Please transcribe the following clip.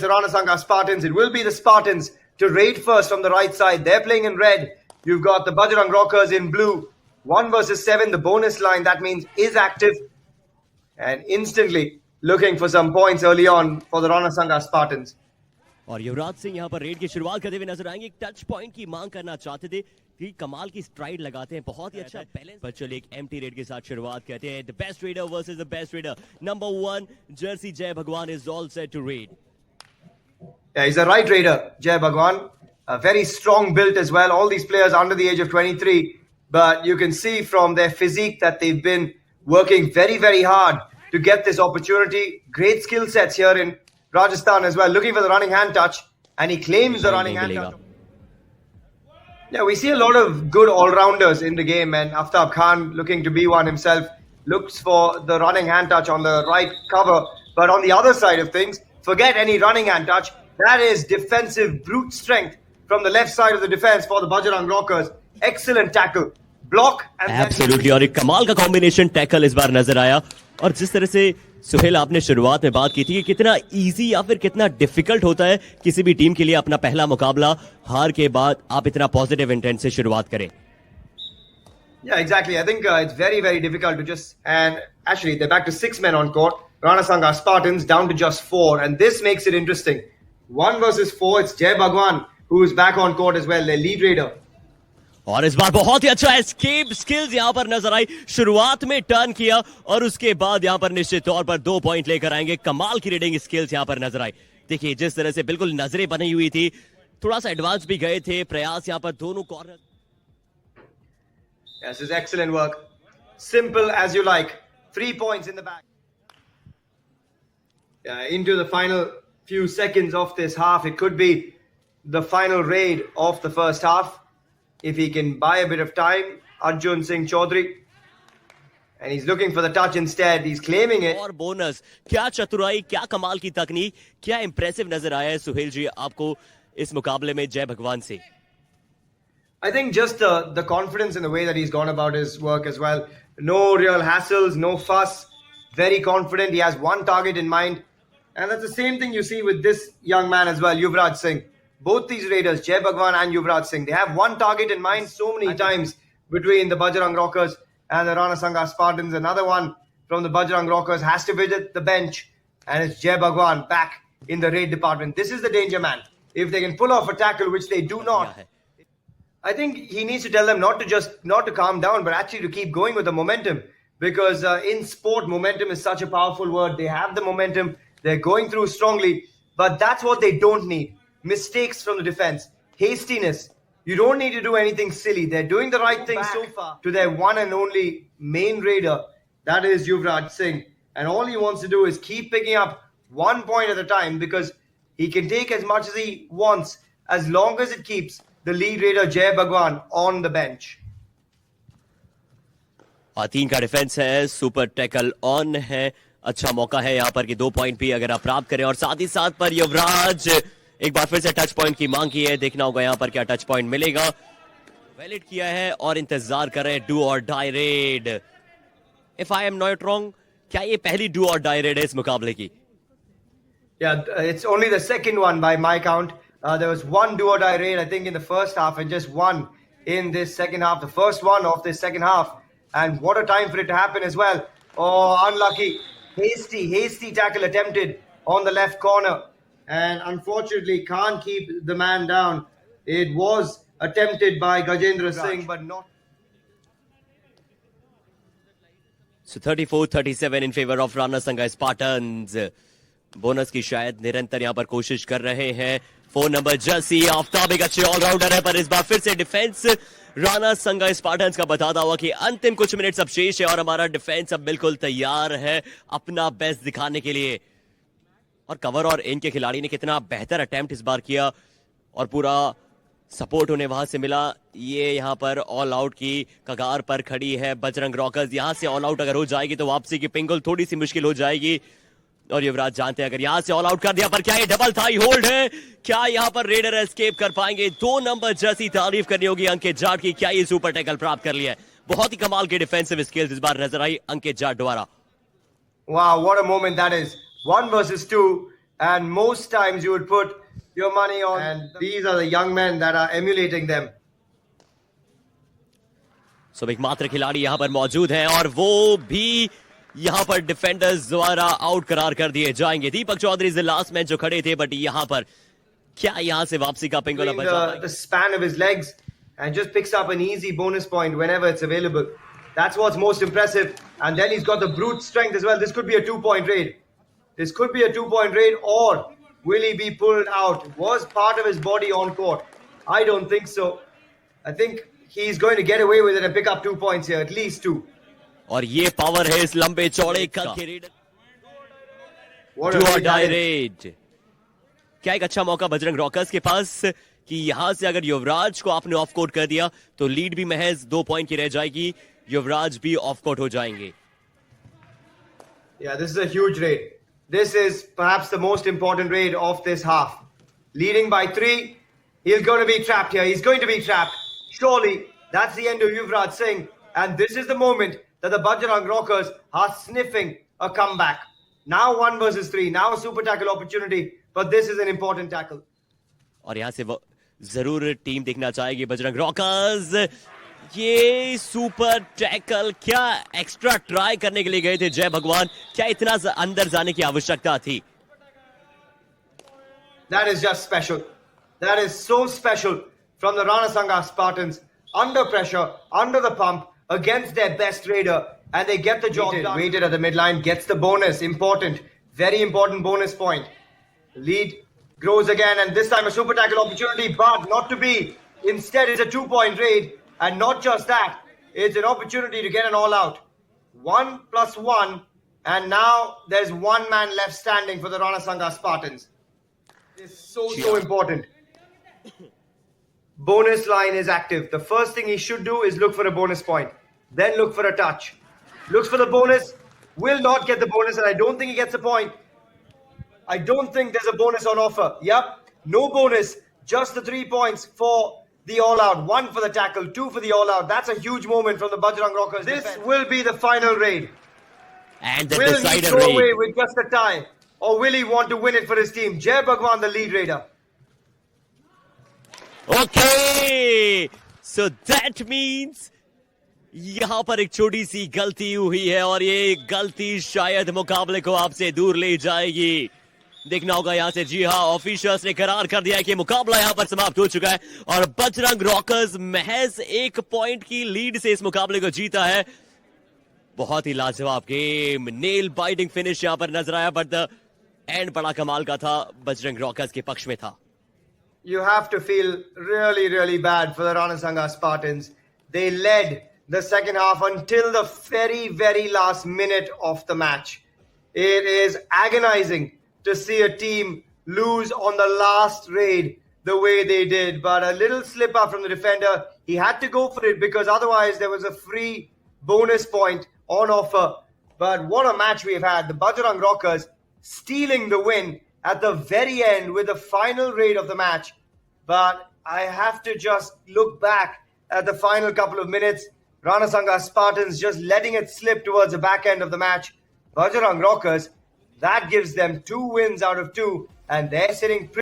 the Ranasanga Spartans. It will be the Spartans to raid first from the right side. They're playing in red. You've got the Bajrang Rockers in blue. 1 versus 7, the bonus line, that means is active. And instantly looking for some points early on for the Ranasanga Spartans. और युवराज सिंह यहाँ पर red की शुरुआत करते हुए नजर आएंगे। एक टच पॉइंट की मांग करना चाहते थे कि कमाल की स्ट्राइड लगाते हैं, बहुत ही अच्छा बैलेंस। पर चलिए एक एम्प्टी रेड के साथ शुरुआत करते हैं। The best raider versus the best raider. Number 1 jersey Jai Bhagwan is all set to raid. Yeah, he's a right raider, Jai Bhagwan. A very strong build as well. All these players under the age of 23. But you can see from their physique that they've been working very, very hard to get this opportunity. Great skill sets here in Rajasthan as well. Looking for the running hand touch. And he claims the running hand touch. Yeah, we see a lot of good all-rounders in the game. And Aftab Khan, looking to be one himself, looks for the running hand touch on the right cover. But on the other side of things, forget any running hand touch. That is defensive brute strength from the left side of the defense for the Bajrang Rockers. Excellent tackle. Block and Absolutely. और एक कमाल का combination tackle इस बार नजर आया। और जिस तरह से सुहेल आपने शुरुआत में बात की थी कि कितना इजी या फिर कितना डिफिकल्ट होता है किसी भी टीम के लिए अपना पहला मुकाबला हार के बाद आप इतना पॉजिटिव इंटेंट से शुरुआत करें। Yeah, exactly. I think it's very, very difficult to just... And actually, they're back to 6 men on court. Ranasanga Spartans down to just 4. And this makes it interesting. 1 versus 4. It's Jai Bhagwan who is back on court as well. Their lead raider. और इस बार बहुत ही अच्छा escape skills यहां पर नजर आई। शुरुआत में turn किया और उसके बाद यहां पर निश्चित तौर पर 2 पॉइंट लेकर आएंगे। कमाल की रीडिंग स्किल्स यहां पर नजर आई। देखिए जिस तरह से बिल्कुल नजरें बनी हुई थी, थोड़ा सा एडवांस भी गए थे। प्रयास यहां पर दोनों corner. Yes, it's excellent work. Simple as you like. 3 points in the back. Into the final few seconds of this half. It could be the final raid of the first half. If he can buy a bit of time, Arjun Singh Chaudhary. And he's looking for the touch instead. He's claiming it. और bonus, क्या चतुराई, क्या कमाल की तकनीक, क्या impressive नजर आया है सुहेल जी आपको इस मुकाबले में जय भगवान से। I think just the confidence in the way that he's gone about his work as well. No real hassles, no fuss. Very confident. He has one target in mind. And that's the same thing you see with this young man as well, Yuvraj Singh. Both these raiders, Jai Bhagwan and Yuvraj Singh, they have one target in mind so many times between the Bajrang Rockers and the Ranasanga Spartans. Another one from the Bajrang Rockers has to visit the bench, and it's Jai Bhagwan back in the raid department. This is the danger man. If they can pull off a tackle, which they do not, I think he needs to tell them not to calm down, but actually to keep going with the momentum. Because in sport, momentum is such a powerful word. They have the momentum. They're going through strongly, but that's what they don't need. Mistakes from the defense, hastiness. You don't need to do anything silly. They're doing the right thing so far to their one and only main raider. That is Yuvraj Singh. And all he wants to do is keep picking up 1 point at a time, because he can take as much as he wants as long as it keeps the lead raider Jai Bhagwan on the bench. और 3 का defence है, super tackle on है। अच्छा मौका है यहाँ पर कि 2 पॉइंट भी अगर आप प्राप्त करें। और साथ ही साथ पर युवराज एक बार फिर से टच पॉइंट की मांग की है। देखना होगा यहाँ पर क्या टच पॉइंट मिलेगा। वैलिड किया है और इंतजार कर रहे हैं do or die raid. If I am not wrong, क्या ये पहली डू और डाई रेड है इस मुकाबले की? Yeah, it's only the second one by my count. There was one do or die raid, I think, in the first half, and just one in this second half. The first one of this second half. And what a time for it to happen as well. Oh, unlucky. Hasty tackle attempted on the left corner. And unfortunately can't keep the man down. It was attempted by Gajendra Singh, but not. So 34-37 in favor of Ranasanga Spartans. Bonus की शायद निरंतर यहां पर कोशिश कर रहे हैं। 4 number Jersey Aftab एक अच्छे ऑलराउंडर है, पर इस बार फिर से डिफेंस रानासंगा स्पार्टन्स का बताता हुआ कि अंतिम कुछ मिनट्स अब शेष है और हमारा डिफेंस अब बिल्कुल तैयार है अपना बेस्ट दिखाने के लिए। और कवर और इन के खिलाड़ी ने कितना बेहतर अटेम्प्ट इस बार किया और पूरा सपोर्ट उन्हें वहां से मिला। ये यहां पर ऑल आउट की कगार पर खड़ी है बजरंग रॉकर्स। यहां से ऑल आउट अगर हो जाएगी तो वापसी की पिंगल थोड़ी सी मुश्किल हो जाएगी। और युवराज जानते हैं अगर यहां से ऑल आउट कर दिया पर क्या ये डबल थाई होल्ड है, क्या यहां पर रेडर एस्केप कर पाएंगे? 2 नंबर जर्सी तारीफ करनी होगी अंकित जाट की, क्या ये सुपर टैकल प्राप्त कर लिया है? बहुत ही कमाल के डिफेंसिव स्किल्स इस बार नजर आई अंकित जाट द्वारा। Wow, what a moment that is. 1 versus 2. and most times you would put your money on. And these are the young men that are emulating them. सो एकमात्र खिलाड़ी यहां पर मौजूद हैं और वो भी यहां पर डिफेंडर्स द्वारा आउट करार कर दिए जाएंगे. दीपक चौधरी इस लास्ट मैच जो खड़े थे, बट यहां पर क्या यहां से वापसी का पिंगला बचा? The span of his legs and just picks up an easy bonus point whenever it's available. That's what's most impressive. And then he's got the brute strength as well. This could be a 2-point raid. This could be a 2-point raid, or will he be pulled out? Was part of his body on court? I don't think so. I think he's going to get away with it and pick up 2 points here, at least 2. और ये power है इस लंबे चौड़े कद के raider. What a do or raid die that is. Raid. क्या एक अच्छा मौका बजरंग रॉकर्स के पास कि यहां से अगर युवराज को आपने ऑफ कोर्ट कर दिया तो लीड भी महज 2 पॉइंट की रह जाएगी. युवराज भी ऑफ कोर्ट हो जाएंगे. Yeah, this is a huge raid. This is perhaps the most important raid of this half. Leading by 3, he's going to be trapped here. He's going to be trapped. Surely, that's the end of Yuvraj Singh. And this is the moment that the Bajrang Rockers are sniffing a comeback. Now 1 versus 3. Now a super tackle opportunity. But this is an important tackle. और यहां से वो जरूर team देखना चाहेगी Bajrang rockers. ये super tackle क्या extra try करने के लिए गए थे जय भगवान. क्या इतना अंदर जाने की आवश्यकता थी? That is just special. That is so special from the Rana Sangha Spartans. Under pressure, under the pump, against their best raider. And they get the job done. Waited at the midline, gets the bonus. Important. Very important bonus point. Lead grows again, and this time a super tackle opportunity, but not to be. Instead, it's a 2-point raid. And not just that, it's an opportunity to get an all-out. 1 plus 1, and now there's one man left standing for the Rana Sangha Spartans. It's so important. Bonus line is active. The first thing he should do is look for a bonus point. Then look for a touch. Looks for the bonus, will not get the bonus, and I don't think he gets a point. I don't think there's a bonus on offer. Yep, no bonus, just the 3 points for the all-out. 1 for the tackle, 2 for the all-out. That's a huge moment from the Bajrang Rockers. This will be the final raid. And the Will he decider throw away raid. with just a tie? Or will he want to win it for his team? Jay Bhagwan, the lead raider. Okay, so that means यहां पर एक छोटी सी गलती हुई है और ये गलती शायद मुकाबले को आपसे दूर ले जाएगी. देखना होगा यहां से. जी हां, ऑफिशियल्स ने करार कर दिया है कि मुकाबला यहां पर समाप्त हो चुका है और बजरंग रॉकर्स महज 1 पॉइंट की लीड से इस मुकाबले को जीता है. बहुत ही लाजवाब गेम, नेल बाइटिंग फिनिश यहां पर नजर आया, बट द एंड बड़ा कमाल का था, बजरंग रॉकर्स के पक्ष में था. You have to feel really, really bad for the Rana Sangha Spartans. They led the second half until the very, very last minute of the match. It is agonizing to see a team lose on the last raid the way they did. But a little slip up from the defender. He had to go for it because otherwise there was a free bonus point on offer. But what a match we've had. The Bajrang Rockers stealing the win at the very end with the final raid of the match. But I have to just look back at the final couple of minutes. Rana Sangha Spartans just letting it slip towards the back end of the match. Bajrang Rockers, that gives them 2 wins out of 2, and they're sitting pretty